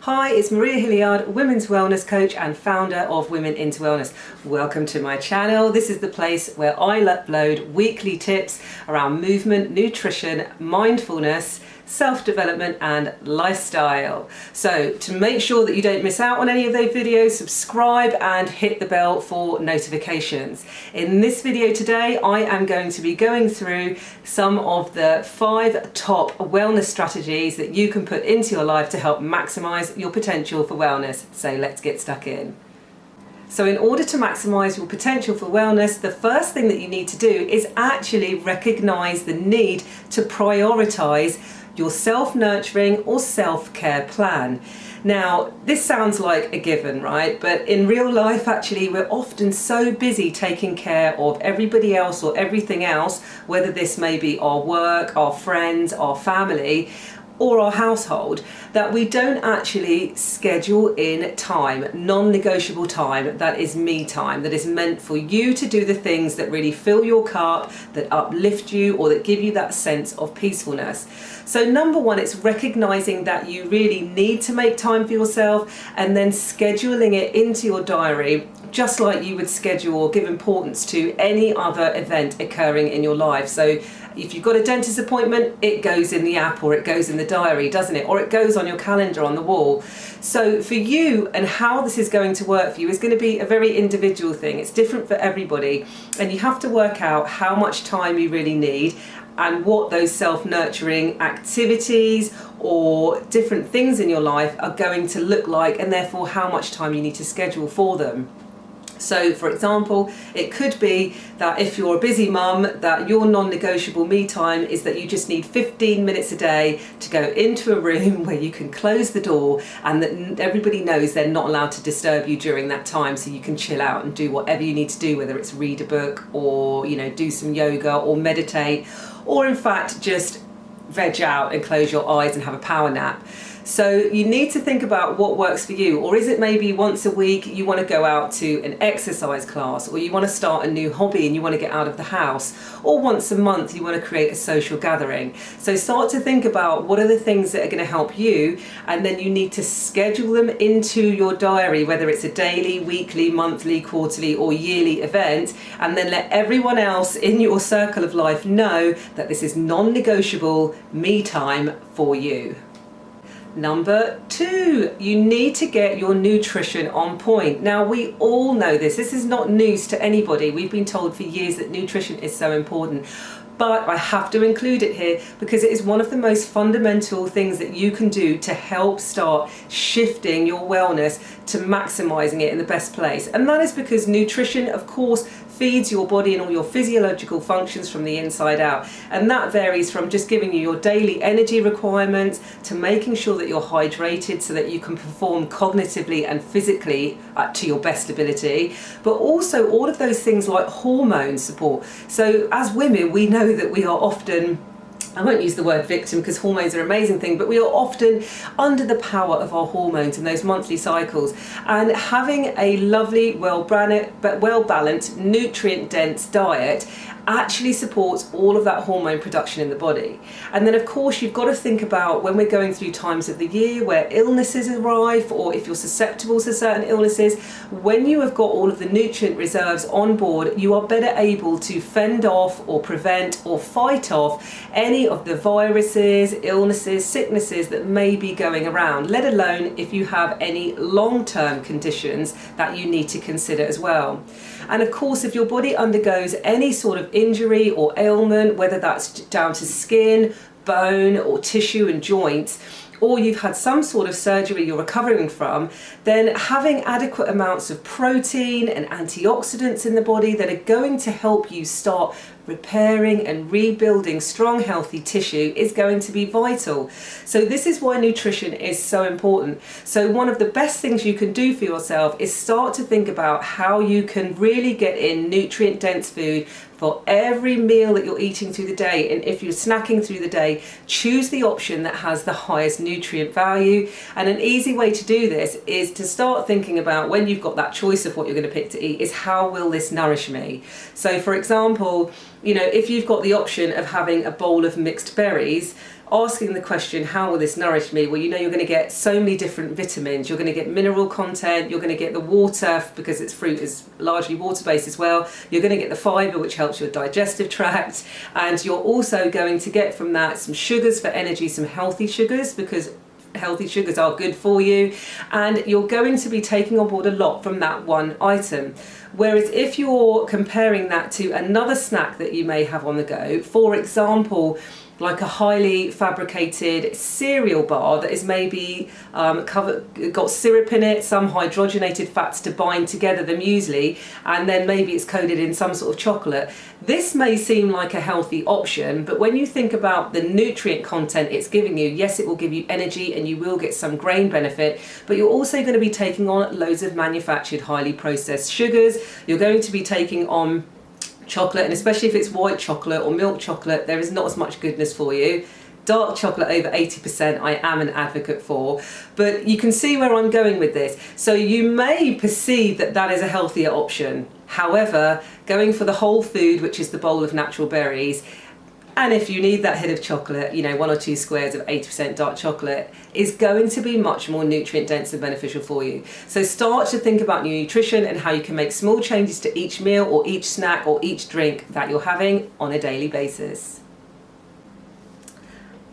Hi, it's Maria Hilliard, Women's Wellness Coach and founder of Women into Wellness. Welcome to my channel. This is the place where I upload weekly tips around movement, nutrition, mindfulness, self-development and lifestyle. So to make sure that you don't miss out on any of those videos, subscribe and hit the bell for notifications. In this video today, I am going to be going through some of the 5 top wellness strategies that you can put into your life to help maximize your potential for wellness. So let's get stuck in. So in order to maximize your potential for wellness, the first thing that you need to do is actually recognize the need to prioritize your self-nurturing or self-care plan. Now, this sounds like a given, right? But in real life, actually, we're often so busy taking care of everybody else or everything else, whether this may be our work, our friends, our family, or our household, that we don't actually schedule in time, non-negotiable time, that is me time, that is meant for you to do the things that really fill your cup, that uplift you, or that give you that sense of peacefulness. So number one, it's recognizing that you really need to make time for yourself and then scheduling it into your diary, just like you would schedule or give importance to any other event occurring in your life. So if you've got a dentist appointment, it goes in the app or it goes in the diary, doesn't it? Or it goes on your calendar on the wall. So for you, and how this is going to work for you is going to be a very individual thing. It's different for everybody. And you have to work out how much time you really need and what those self-nurturing activities or different things in your life are going to look like, and therefore how much time you need to schedule for them. So for example, it could be that if you're a busy mum, that your non-negotiable me time is that you just need 15 minutes a day to go into a room where you can close the door and that everybody knows they're not allowed to disturb you during that time, so you can chill out and do whatever you need to do, whether it's read a book or, do some yoga or meditate, or in fact just veg out and close your eyes and have a power nap. So you need to think about what works for you. Or is it maybe once a week you want to go out to an exercise class, or you want to start a new hobby and you want to get out of the house, or once a month you want to create a social gathering. So start to think about what are the things that are going to help you, and then you need to schedule them into your diary, whether it's a daily, weekly, monthly, quarterly or yearly event, and then let everyone else in your circle of life know that this is non-negotiable me time for you. Number 2, you need to get your nutrition on point. Now, we all know this. This is not news to anybody. We've been told for years that nutrition is so important. But I have to include it here because it is one of the most fundamental things that you can do to help start shifting your wellness to maximizing it in the best place. And that is because nutrition, of course, feeds your body and all your physiological functions from the inside out. And that varies from just giving you your daily energy requirements to making sure that you're hydrated so that you can perform cognitively and physically to your best ability, but also all of those things like hormone support. So as women, we know that we are often, I won't use the word victim because hormones are an amazing thing, but we are often under the power of our hormones and those monthly cycles. And having a lovely, well-balanced, nutrient-dense diet actually supports all of that hormone production in the body. And then of course you've got to think about when we're going through times of the year where illnesses are rife, or if you're susceptible to certain illnesses, when you have got all of the nutrient reserves on board, you are better able to fend off or prevent or fight off any of the viruses, illnesses, sicknesses that may be going around, let alone if you have any long-term conditions that you need to consider as well. And of course, if your body undergoes any sort of injury or ailment, whether that's down to skin, bone or tissue and joints, or you've had some sort of surgery you're recovering from, then having adequate amounts of protein and antioxidants in the body that are going to help you start repairing and rebuilding strong, healthy tissue is going to be vital. So this is why nutrition is so important. So one of the best things you can do for yourself is start to think about how you can really get in nutrient-dense food for every meal that you're eating through the day. And if you're snacking through the day, choose the option that has the highest nutrient value. And an easy way to do this is to start thinking about, when you've got that choice of what you're going to pick to eat, is how will this nourish me? So for example, if you've got the option of having a bowl of mixed berries, asking the question, how will this nourish me? Well, you know you're going to get so many different vitamins. You're going to get mineral content, you're going to get the water, because its fruit is largely water-based as well. You're going to get the fibre, which helps your digestive tract, and you're also going to get from that some sugars for energy, some healthy sugars, because healthy sugars are good for you, and you're going to be taking on board a lot from that one item. Whereas if you're comparing that to another snack that you may have on the go, for example, like a highly fabricated cereal bar that is maybe got syrup in it, some hydrogenated fats to bind together the muesli, and then maybe it's coated in some sort of chocolate. This may seem like a healthy option, but when you think about the nutrient content it's giving you, yes, it will give you energy and you will get some grain benefit, but you're also going to be taking on loads of manufactured, highly processed sugars. You're going to be taking on chocolate, and especially if it's white chocolate or milk chocolate, there is not as much goodness for you. Dark chocolate over 80% I am an advocate for, but you can see where I'm going with this. So you may perceive that that is a healthier option. However, going for the whole food, which is the bowl of natural berries, and if you need that hit of chocolate, you know, 1 or 2 squares of 80% dark chocolate is going to be much more nutrient dense and beneficial for you. So start to think about your nutrition and how you can make small changes to each meal or each snack or each drink that you're having on a daily basis.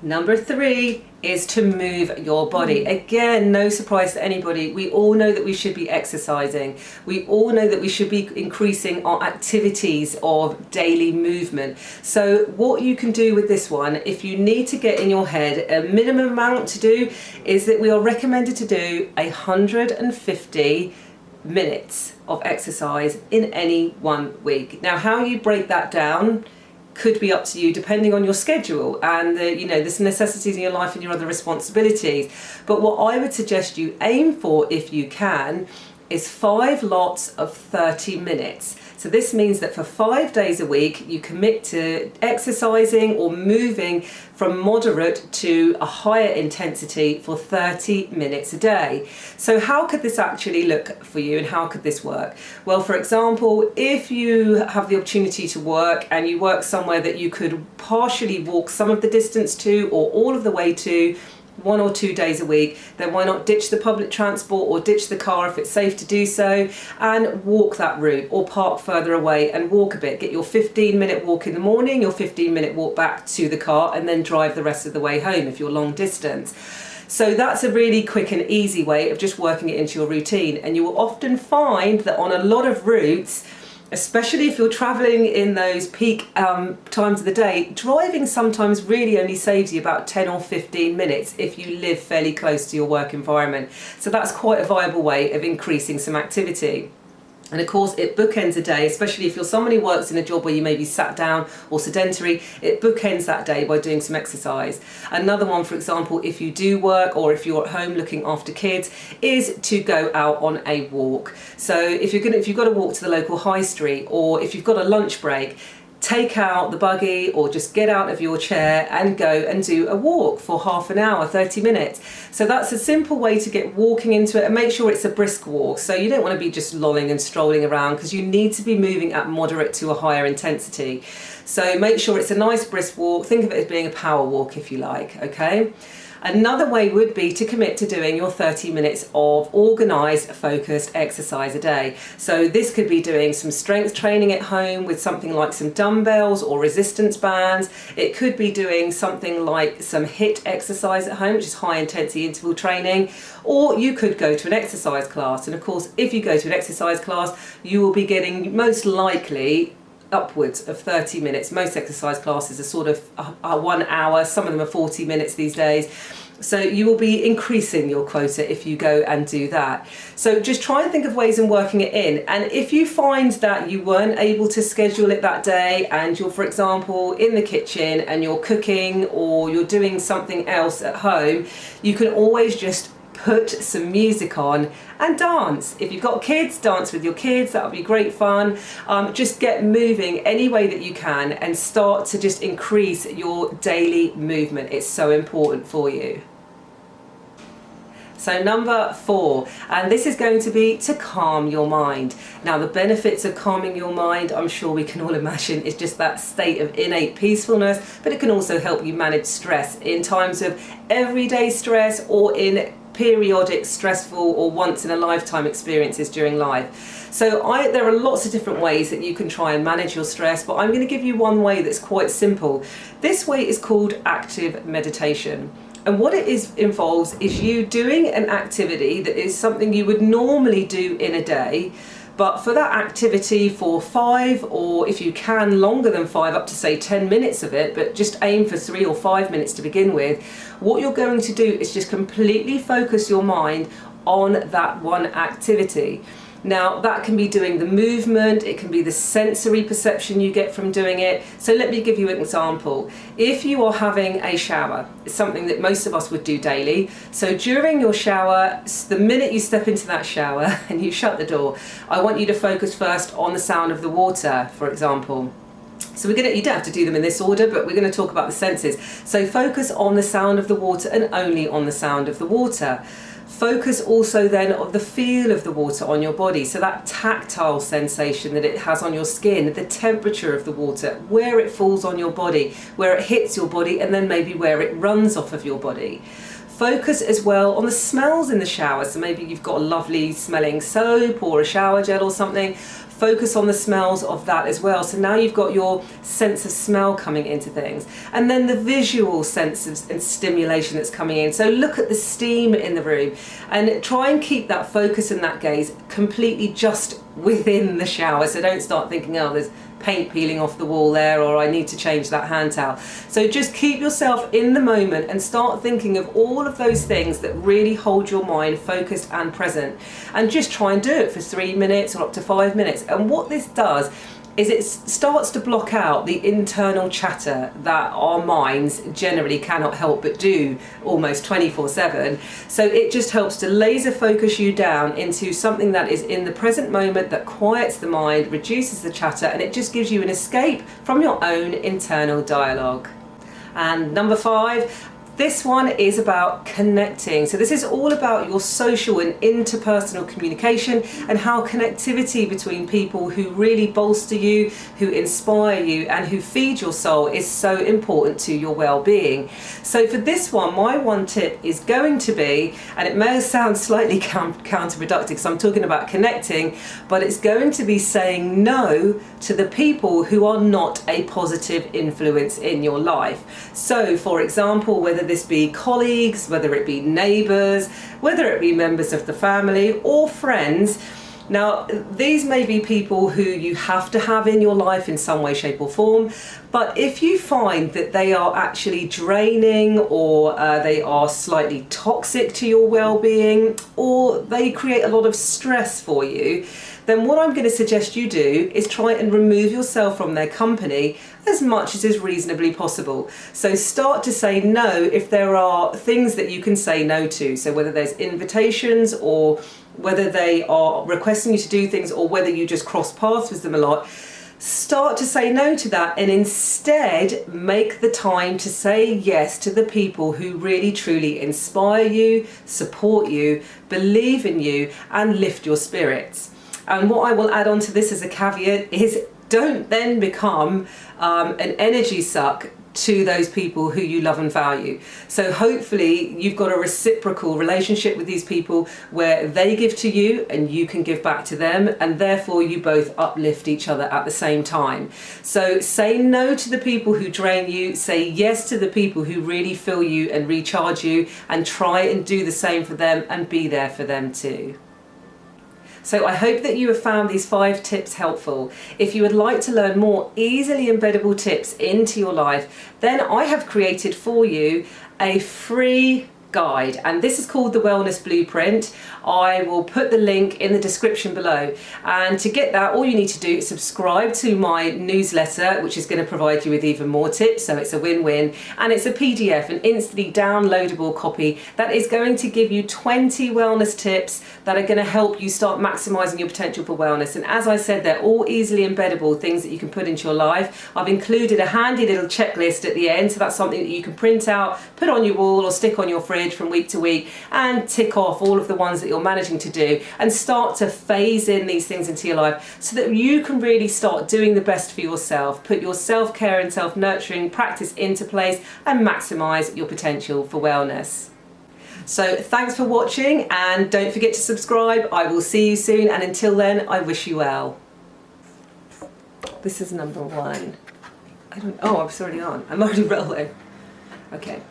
Number 3 is to move your body. Again, no surprise to anybody. We all know that we should be exercising. We all know that we should be increasing our activities of daily movement. So what you can do with this one, if you need to get in your head, a minimum amount to do is that we are recommended to do 150 minutes of exercise in any 1 week. Now, how you break that down could be up to you depending on your schedule and the necessities in your life and your other responsibilities. But what I would suggest you aim for, if you can, is 5 lots of 30 minutes. So this means that for 5 days a week, you commit to exercising or moving from moderate to a higher intensity for 30 minutes a day. So how could this actually look for you and how could this work? Well, for example, if you have the opportunity to work and you work somewhere that you could partially walk some of the distance to or all of the way to, 1 or 2 days a week, then why not ditch the public transport or ditch the car if it's safe to do so and walk that route, or park further away and walk a bit. Get your 15-minute walk in the morning, your 15-minute walk back to the car, and then drive the rest of the way home if you're long distance. So that's a really quick and easy way of just working it into your routine, and you will often find that on a lot of routes, especially if you're travelling in those peak times of the day, driving sometimes really only saves you about 10 or 15 minutes if you live fairly close to your work environment. So that's quite a viable way of increasing some activity. And of course, it bookends a day, especially if you're somebody who works in a job where you may be sat down or sedentary, it bookends that day by doing some exercise. Another one, for example, if you do work or if you're at home looking after kids, is to go out on a walk. So if you've got to walk to the local high street, or if you've got a lunch break, take out the buggy or just get out of your chair and go and do a walk for half an hour, 30 minutes. So that's a simple way to get walking into it, and make sure it's a brisk walk. So you don't want to be just lolling and strolling around, because you need to be moving at moderate to a higher intensity. So make sure it's a nice brisk walk. Think of it as being a power walk if you like, okay? Another way would be to commit to doing your 30 minutes of organised, focused exercise a day. So this could be doing some strength training at home with something like some dumbbells or resistance bands. It could be doing something like some HIIT exercise at home, which is high intensity interval training, or you could go to an exercise class. And of course, if you go to an exercise class, you will be getting most likely upwards of 30 minutes. Most exercise classes are sort of 1 hour, some of them are 40 minutes these days. So you will be increasing your quota if you go and do that. So just try and think of ways in working it in. And if you find that you weren't able to schedule it that day, and you're, for example, in the kitchen and you're cooking or you're doing something else at home, you can always just put some music on and dance. If you've got kids, dance with your kids. That would be great fun. Just get moving any way that you can and start to just increase your daily movement. It's so important for you. So number 4, and this is going to be to calm your mind. Now the benefits of calming your mind, I'm sure we can all imagine, is just that state of innate peacefulness, but it can also help you manage stress in times of everyday stress or in periodic stressful or once in a lifetime experiences during life. So there are lots of different ways that you can try and manage your stress, but I'm going to give you one way that's quite simple. This way is called active meditation. And what involves is you doing an activity that is something you would normally do in a day, but for that activity for 5, or if you can longer than 5, up to say 10 minutes of it, but just aim for 3 or 5 minutes to begin with, what you're going to do is just completely focus your mind on that one activity. Now that can be doing the movement, it can be the sensory perception you get from doing it. So let me give you an example. If you are having a shower, it's something that most of us would do daily. So during your shower, the minute you step into that shower and you shut the door, I want you to focus first on the sound of the water, for example. So you don't have to do them in this order, but we're going to talk about the senses. So focus on the sound of the water and only on the sound of the water. Focus also then on the feel of the water on your body, so that tactile sensation that it has on your skin, the temperature of the water, where it falls on your body, where it hits your body, and then maybe where it runs off of your body. Focus as well on the smells in the shower, so maybe you've got a lovely smelling soap or a shower gel or something. Focus on the smells of that as well. So now you've got your sense of smell coming into things. And then the visual sense and stimulation that's coming in. So look at the steam in the room and try and keep that focus and that gaze completely just within the shower. So don't start thinking, oh, there's paint peeling off the wall there, or I need to change that hand towel. So just keep yourself in the moment and start thinking of all of those things that really hold your mind focused and present, and just try and do it for 3 minutes or up to 5 minutes. And what this does is it starts to block out the internal chatter that our minds generally cannot help but do almost 24/7. So it just helps to laser focus you down into something that is in the present moment, that quiets the mind, reduces the chatter, and it just gives you an escape from your own internal dialogue. And number 5, this one is about connecting. So this is all about your social and interpersonal communication and how connectivity between people who really bolster you, who inspire you, and who feed your soul is so important to your well-being. So for this one, my one tip is going to be, and it may sound slightly counterproductive because I'm talking about connecting, but it's going to be saying no to the people who are not a positive influence in your life. So for example, whether this be colleagues, whether it be neighbours, whether it be members of the family or friends. Now, these may be people who you have to have in your life in some way, shape or form, but if you find that they are actually draining, or they are slightly toxic to your well-being, or they create a lot of stress for you, then what I'm going to suggest you do is try and remove yourself from their company as much as is reasonably possible. So start to say no if there are things that you can say no to. So whether there's invitations, or whether they are requesting you to do things, or whether you just cross paths with them a lot, start to say no to that and instead make the time to say yes to the people who really truly inspire you, support you, believe in you, and lift your spirits. And what I will add on to this as a caveat is, don't then become an energy suck to those people who you love and value. So hopefully you've got a reciprocal relationship with these people where they give to you and you can give back to them, and therefore you both uplift each other at the same time. So say no to the people who drain you, say yes to the people who really fill you and recharge you, and try and do the same for them and be there for them too. So I hope that you have found these 5 tips helpful. If you would like to learn more easily embeddable tips into your life, then I have created for you a free guide, and this is called the Wellness Blueprint. I will put the link in the description below, and to get that all you need to do is subscribe to my newsletter, which is going to provide you with even more tips, so it's a win-win, and it's a PDF, an instantly downloadable copy that is going to give you 20 wellness tips that are going to help you start maximising your potential for wellness. And as I said, they're all easily embeddable things that you can put into your life. I've included a handy little checklist at the end, so that's something that you can print out, put on your wall or stick on your fridge fridge from week to week and tick off all of the ones that you're managing to do, and start to phase in these things into your life so that you can really start doing the best for yourself, put your self-care and self-nurturing practice into place and maximise your potential for wellness. So thanks for watching, and don't forget to subscribe. I will see you soon, and until then, I wish you well. This is number 1. Oh, I'm already on. I'm already rolling. Okay.